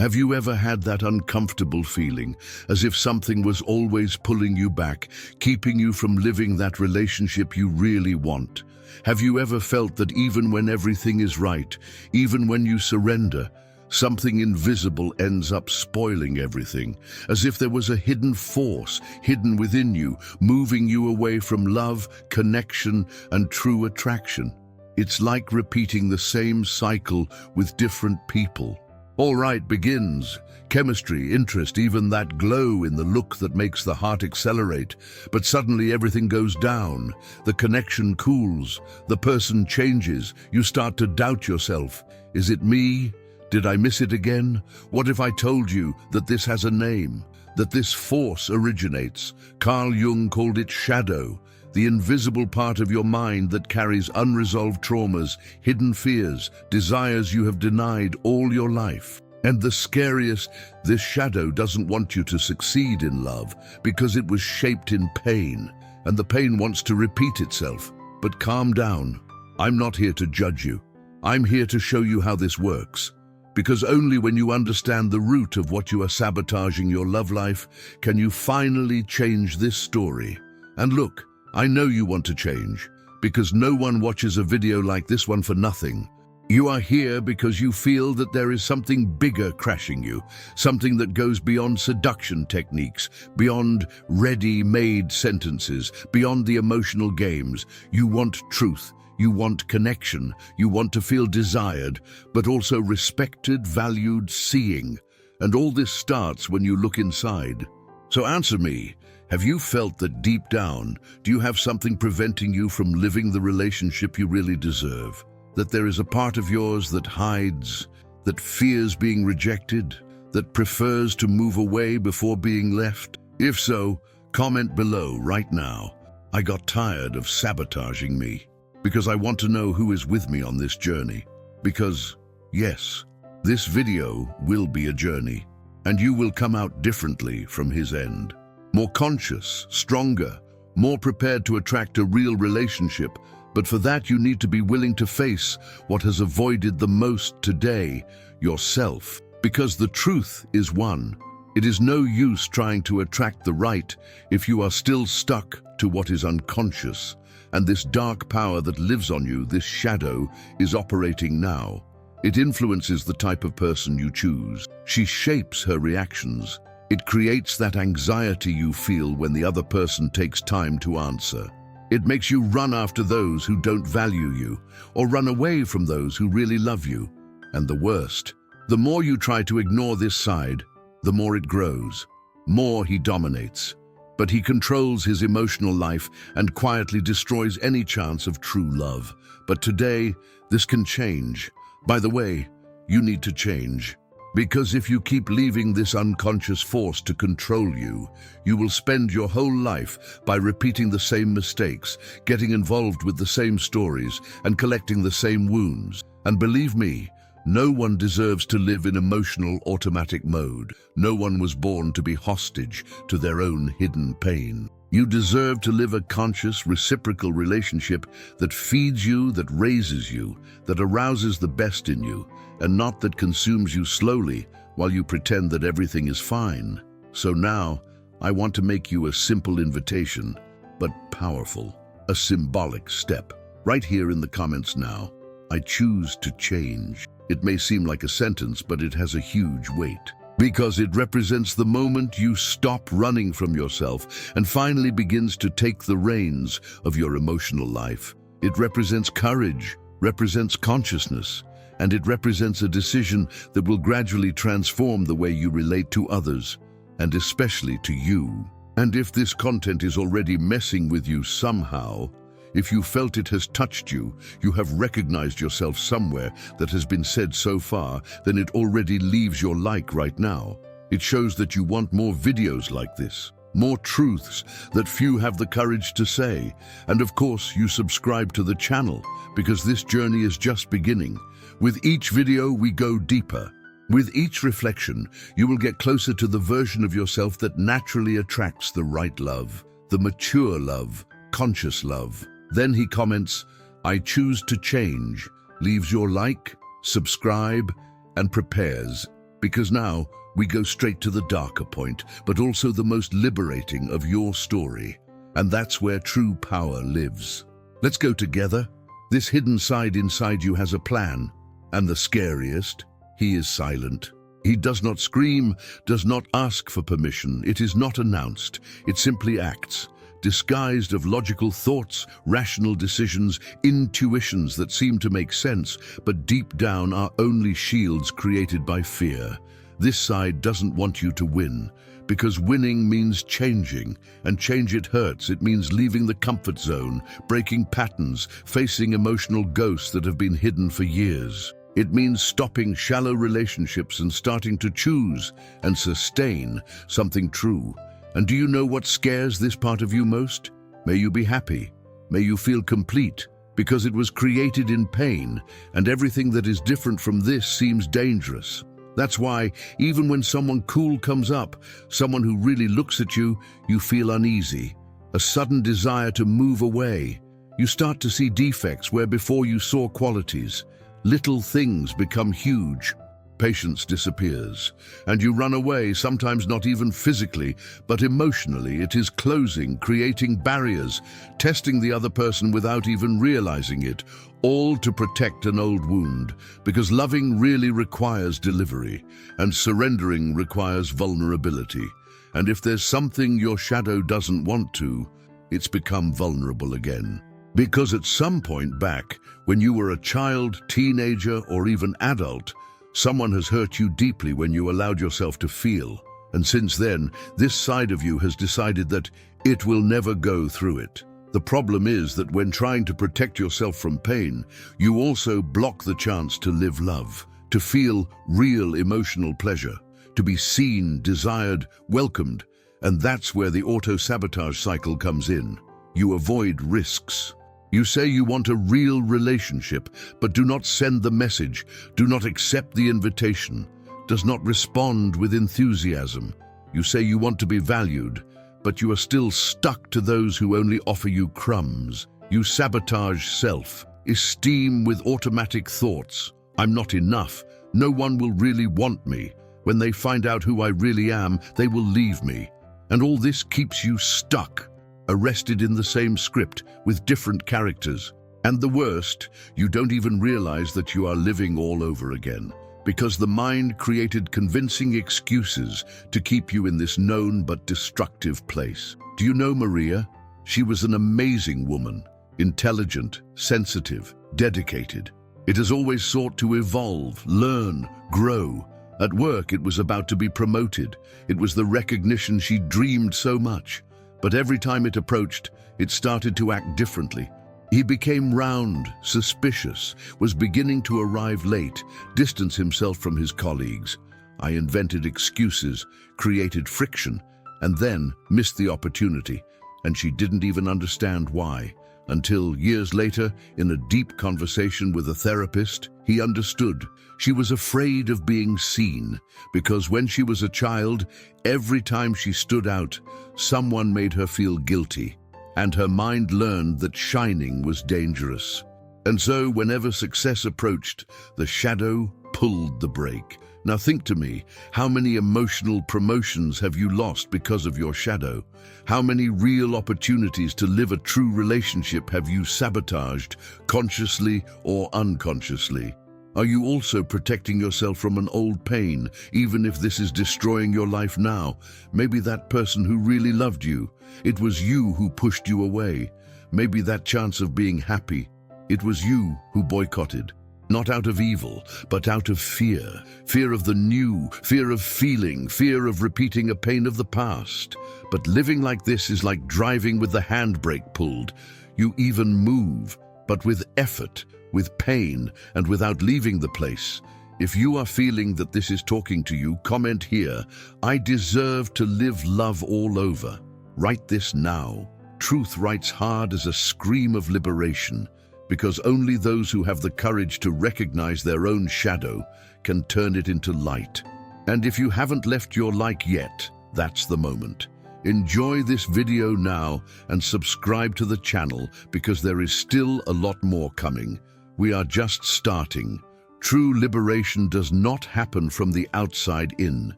Have you ever had that uncomfortable feeling, as if something was always pulling you back, keeping you from living that relationship you really want? Have you ever felt that even when everything is right, even when you surrender, something invisible ends up spoiling everything, as if there was a hidden force hidden within you, moving you away from love, connection, and true attraction? It's like repeating the same cycle with different people. All right begins, chemistry, interest, even that glow in the look that makes the heart accelerate. But suddenly everything goes down. The connection cools, the person changes, you start to doubt yourself. Is it me? Did I miss it again? What if I told you that this has a name, that this force originates? Carl Jung called it shadow, the invisible part of your mind that carries unresolved traumas, hidden fears, desires you have denied all your life. And the scariest, this shadow doesn't want you to succeed in love because it was shaped in pain, and the pain wants to repeat itself. But calm down. I'm not here to judge you. I'm here to show you how this works. Because only when you understand the root of what you are sabotaging your love life can you finally change this story. And look, I know you want to change, because no one watches a video like this one for nothing. You are here because you feel that there is something bigger crashing you, something that goes beyond seduction techniques, beyond ready-made sentences, beyond the emotional games. You want truth, you want connection, you want to feel desired, but also respected, valued, seeing. And all this starts when you look inside. So answer me. Have you felt that deep down, do you have something preventing you from living the relationship you really deserve? That there is a part of yours that hides, that fears being rejected, that prefers to move away before being left? If so, comment below right now. I got tired of sabotaging me, because I want to know who is with me on this journey. Because, yes, this video will be a journey, and you will come out differently from his end. More conscious, stronger, more prepared to attract a real relationship. But for that you need to be willing to face what has avoided the most today, yourself. Because the truth is one. It is no use trying to attract the right if you are still stuck to what is unconscious. And this dark power that lives on you, this shadow, is operating now. It influences the type of person you choose. She shapes her reactions. It creates that anxiety you feel when the other person takes time to answer. It makes you run after those who don't value you, or run away from those who really love you. And the worst, the more you try to ignore this side, the more it grows. More he dominates. But he controls his emotional life and quietly destroys any chance of true love. But today, this can change. By the way, you need to change. Because if you keep leaving this unconscious force to control you, you will spend your whole life by repeating the same mistakes, getting involved with the same stories, and collecting the same wounds. And believe me, no one deserves to live in emotional automatic mode. No one was born to be hostage to their own hidden pain. You deserve to live a conscious, reciprocal relationship that feeds you, that raises you, that arouses the best in you, and not that consumes you slowly while you pretend that everything is fine. So now, I want to make you a simple invitation, but powerful, a symbolic step. Right here in the comments now, I choose to change. It may seem like a sentence, but it has a huge weight. Because it represents the moment you stop running from yourself and finally begins to take the reins of your emotional life. It represents courage, represents consciousness, and it represents a decision that will gradually transform the way you relate to others, and especially to you. And if this content is already messing with you somehow, if you felt it has touched you, you have recognized yourself somewhere that has been said so far, then it already leaves your like right now. It shows that you want more videos like this, more truths that few have the courage to say. And of course, you subscribe to the channel, because this journey is just beginning. With each video, we go deeper. With each reflection, you will get closer to the version of yourself that naturally attracts the right love, the mature love, conscious love. Then he comments, I choose to change, leaves your like, subscribe, and prepares. because now we go straight to the darker point, but also the most liberating of your story. And that's where true power lives. Let's go together. This hidden side inside you has a plan. And the scariest, he is silent. He does not scream, does not ask for permission. It is not announced. It simply acts, disguised of logical thoughts, rational decisions, intuitions that seem to make sense, but deep down are only shields created by fear. This side doesn't want you to win, because winning means changing, and change it hurts. It means leaving the comfort zone, breaking patterns, facing emotional ghosts that have been hidden for years. It means stopping shallow relationships and starting to choose and sustain something true. And do you know what scares this part of you most? May you be happy. May you feel complete, because it was created in pain, and everything that is different from this seems dangerous. That's why, even when someone cool comes up, someone who really looks at you, you feel uneasy, a sudden desire to move away. You start to see defects where before you saw qualities. Little things become huge. Patience disappears, and you run away, sometimes not even physically, but emotionally. It is closing, creating barriers, testing the other person without even realizing it, all to protect an old wound, because loving really requires delivery, and surrendering requires vulnerability. And if there's something your shadow doesn't want to, it's become vulnerable again. Because at some point back, when you were a child, teenager, or even adult, someone has hurt you deeply when you allowed yourself to feel. And since then, this side of you has decided that it will never go through it. The problem is that when trying to protect yourself from pain, you also block the chance to live love, to feel real emotional pleasure, to be seen, desired, welcomed. And that's where the auto-sabotage cycle comes in. You avoid risks. You say you want a real relationship, but do not send the message, do not accept the invitation, does not respond with enthusiasm. You say you want to be valued, but you are still stuck to those who only offer you crumbs. You sabotage self-esteem with automatic thoughts. I'm not enough. No one will really want me. When they find out who I really am, they will leave me. And all this keeps you stuck, arrested in the same script with different characters. And the worst, you don't even realize that you are living all over again, because the mind created convincing excuses to keep you in this known but destructive place. Do you know Maria? She was an amazing woman, intelligent, sensitive, dedicated. It has always sought to evolve, learn, grow. At work, it was about to be promoted. It was the recognition she dreamed so much. But every time it approached, it started to act differently. He became round, suspicious, was beginning to arrive late, distance himself from his colleagues. I invented excuses, created friction, and then missed the opportunity. And she didn't even understand why. Until years later, in a deep conversation with a therapist, he understood. She was afraid of being seen, because when she was a child, every time she stood out, someone made her feel guilty, and her mind learned that shining was dangerous. And so, whenever success approached, the shadow pulled the brake. Now think to me, how many emotional promotions have you lost because of your shadow? How many real opportunities to live a true relationship have you sabotaged, consciously or unconsciously? Are you also protecting yourself from an old pain, even if this is destroying your life now? Maybe that person who really loved you, it was you who pushed you away. Maybe that chance of being happy, it was you who boycotted. Not out of evil, but out of fear. Fear of the new, fear of feeling, fear of repeating a pain of the past. But living like this is like driving with the handbrake pulled. You even move, but with effort, with pain, and without leaving the place. If you are feeling that this is talking to you, comment here. I deserve to live love all over. Write this now. Truth writes hard as a scream of liberation, because only those who have the courage to recognize their own shadow can turn it into light. And if you haven't left your like yet, that's the moment. Enjoy this video now and subscribe to the channel, because there is still a lot more coming. We are just starting. True liberation does not happen from the outside in.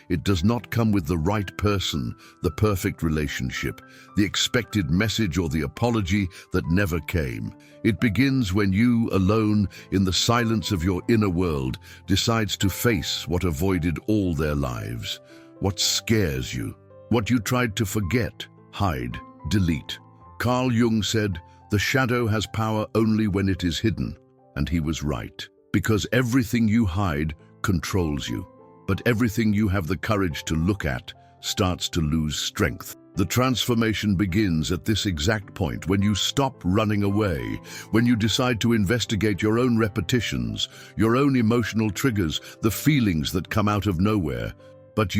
It does not come with the right person, the perfect relationship, the expected message or the apology that never came. It begins when you, alone, in the silence of your inner world, decides to face what avoided all their lives, what scares you, what you tried to forget, hide, delete. Carl Jung said, "The shadow has power only when it is hidden," and he was right. Because everything you hide controls you, but everything you have the courage to look at starts to lose strength. The transformation begins at this exact point, when you stop running away, when you decide to investigate your own repetitions, your own emotional triggers, the feelings that come out of nowhere. But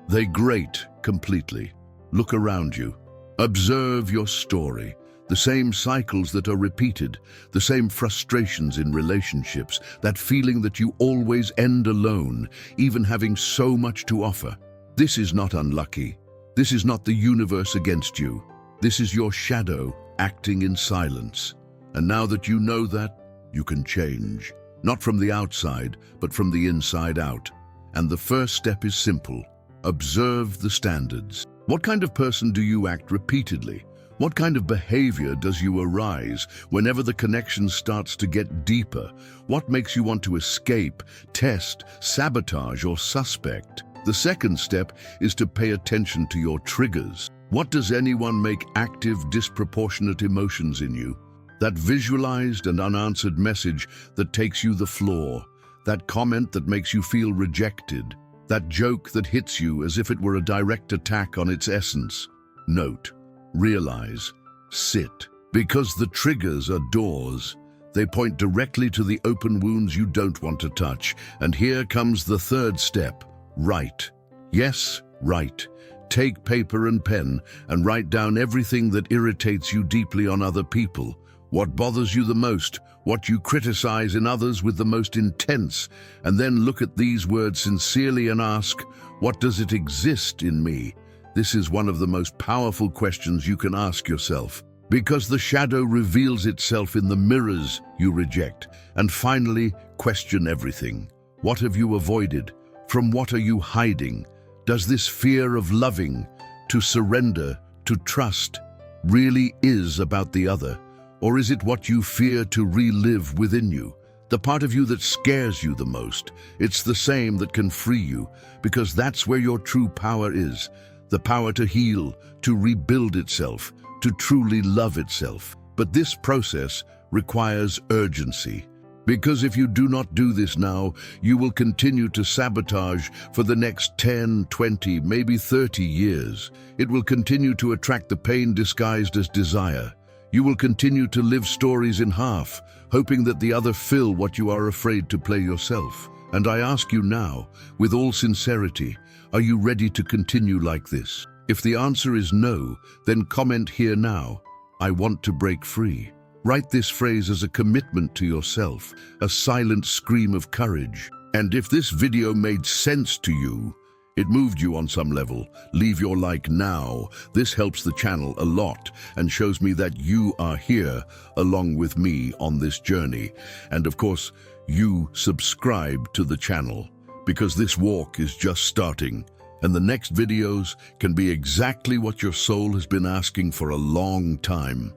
they grate completely. Look around you. Observe your story. The same cycles that are repeated, the same frustrations in relationships, that feeling that you always end alone, even having so much to offer. This is not unlucky. This is not the universe against you. This is your shadow acting in silence. And now that you know that, you can change. Not from the outside, but from the inside out. And the first step is simple. Observe the standards. What kind of person do you act repeatedly? What kind of behavior does you arise whenever the connection starts to get deeper? What makes you want to escape, test, sabotage, or suspect? The second step is to pay attention to your triggers. What does anyone make active, disproportionate emotions in you? That visualized and unanswered message that takes you the floor. That comment that makes you feel rejected. That joke that hits you as if it were a direct attack on its essence. Note. Realize, sit, because the triggers are doors. They point directly to the open wounds you don't want to touch. And here comes the third step, write. Yes, write. Take paper and pen and write down everything that irritates you deeply on other people. What bothers you the most, what you criticize in others with the most intense. And then look at these words sincerely and ask, what does it exist in me? This is one of the most powerful questions you can ask yourself, because the shadow reveals itself in the mirrors you reject. And finally, question everything. What have you avoided? From what are you hiding? Does this fear of loving, to surrender, to trust, really is about the other? Or is it what you fear to relive within you? The part of you that scares you the most. It's the same that can free you, because that's where your true power is. The power to heal, to rebuild itself, to truly love itself. But this process requires urgency. Because if you do not do this now, you will continue to sabotage for the next 10, 20, maybe 30 years. It will continue to attract the pain disguised as desire. You will continue to live stories in half, hoping that the other fill what you are afraid to play yourself. And I ask you now, with all sincerity, are you ready to continue like this? If the answer is no, then comment here now, I want to break free. Write this phrase as a commitment to yourself, a silent scream of courage. And if this video made sense to you, it moved you on some level, leave your like now. This helps the channel a lot and shows me that you are here along with me on this journey. And of course, you subscribe to the channel, because this walk is just starting, and the next videos can be exactly what your soul has been asking for a long time.